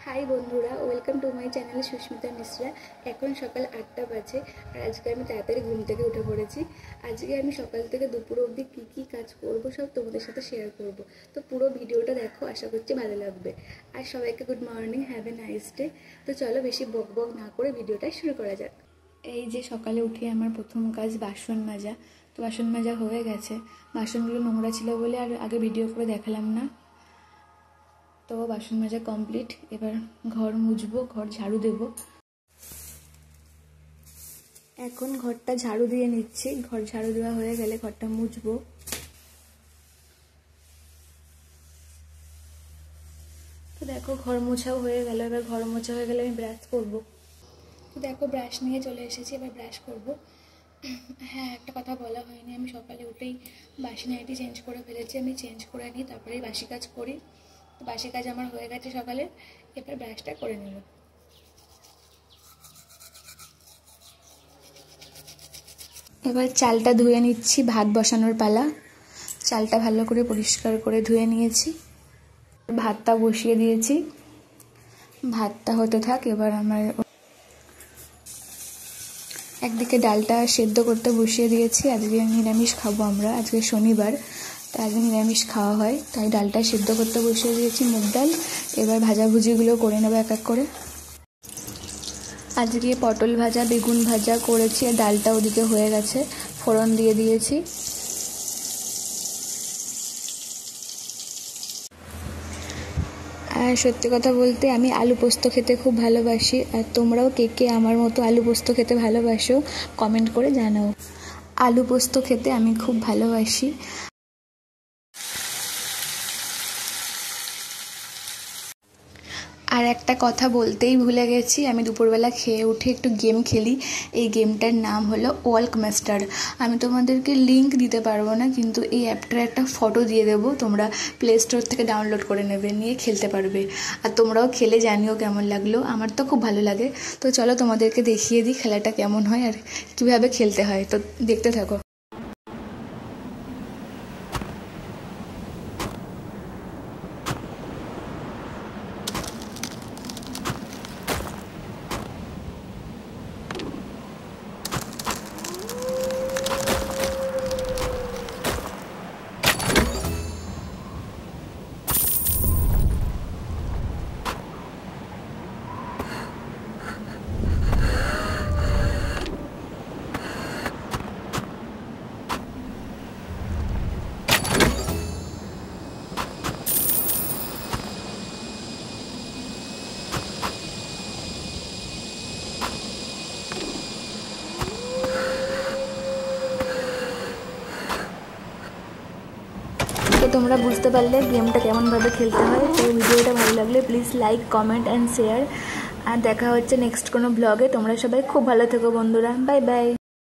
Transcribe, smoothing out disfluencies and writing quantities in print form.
High बंधुरा welcome to my channel Sushmita Mishra. এখন সকাল ৮টা বাজে আর আজকে আমি তাড়াতাড়ি ঘুম থেকে উঠে পড়েছি। আজকে আমি সকাল থেকে দুপুর অবধি কী কাজ করব সব তোমাদের সাথে শেয়ার করব। তো পুরো ভিডিওটা দেখো, আশা করছি ভালো লাগবে। আর সবাইকে good morning, have a nice day. তো চলো বেশি বকবক না করে ভিডিওটা শুরু করা যাক। এই যে সকালে উঠে আমার প্রথম কাজ বাসন মাজা। তো বাসন মাজা হয়ে গেছে, বাসনগুলো নোংরা ছিল বলে আর আগে ভিডিও করে দেখালাম না। তো বাসন মাজা কমপ্লিট, এবার ঘর মুছবো, ঘর ঝাড়ু দেব। এখন ঘরটা ঝাড়ু দিয়ে নিচ্ছি, ঘর ঝাড়ু দেওয়া হয়ে গেলে ঘরটা মুছবো। তো দেখো ঘর মোছাও হয়ে গেল, এবার ঘর মোছা হয়ে গেলে আমি ব্রাশ করবো। তো দেখো ব্রাশ নিয়ে চলে এসেছি, এবার ব্রাশ করব। হ্যাঁ, একটা কথা বলা হয়নি, আমি সকালে উঠেই বাসি নাইটি চেঞ্জ করে ফেলেছি। আমি চেঞ্জ করে নিই, তারপরেই বাসি কাজ করি। তো বাসি কাজ আমার হয়ে গেছে সকালে, এবার ব্রাশটা করে নিল। এবার চালটা ধুয়ে নিচ্ছি, ভাত বসানোর পালা। চালটা ভালো করে পরিষ্কার করে ধুয়ে নিয়েছি, ভাতটা বসিয়ে দিয়েছি। ভাতটা হতে থাক। এবার আমার একদিকে ডালটা সেদ্ধ করতে বসিয়ে দিয়েছি। আজকে নিরামিষ খাবো আমরা, আজকে শনিবার, তাই আজকে নিরামিষ খাওয়া হয়, তাই ডালটা সেদ্ধ করতে বসিয়ে দিয়েছি, মুগ ডাল। এবার ভাজাভুজিগুলো করে নেবো এক এক করে। আজকে পটল ভাজা, বেগুন ভাজা করেছি, আর ডালটা ওদিকে হয়ে গেছে, ফোড়ন দিয়ে দিয়েছি। আর সত্যি কথা বলতে আমি আলু পোস্ত খেতে খুব ভালোবাসি। আর তোমরাও কে কে আমার মতো আলু পোস্ত খেতে ভালোবাসো কমেন্ট করে জানাও। আলু পোস্ত খেতে আমি খুব ভালোবাসি। আর একটা কথা বলতেই ভুলে গেছি, আমি দুপুরবেলা খেয়ে উঠে একটু গেম খেলি। এই গেমটার নাম হলো ওয়াল্ক মাস্টার। আমি তোমাদেরকে লিঙ্ক দিতে পারবো না, কিন্তু এই অ্যাপটার একটা ফটো দিয়ে দেবো, তোমরা প্লে স্টোর থেকে ডাউনলোড করে নেবে, নিয়ে খেলতে পারবে। আর তোমরাও খেলে জানিও কেমন লাগলো। আমার তো খুব ভালো লাগে। তো চলো তোমাদেরকে দেখিয়ে দিই খেলাটা কেমন হয় আর কীভাবে খেলতে হয়। তো দেখতে থাকো। তো তোমরা বুঝতে পারলে গেমটা কেমনভাবে খেলতে হয়। তো ভিডিওটা ভালো লাগলে please like, comment and share. আর দেখা হচ্ছে নেক্সট কোনো ব্লগে। তোমরা সবাই খুব ভালো থেকো বন্ধুরা, বাই বাই।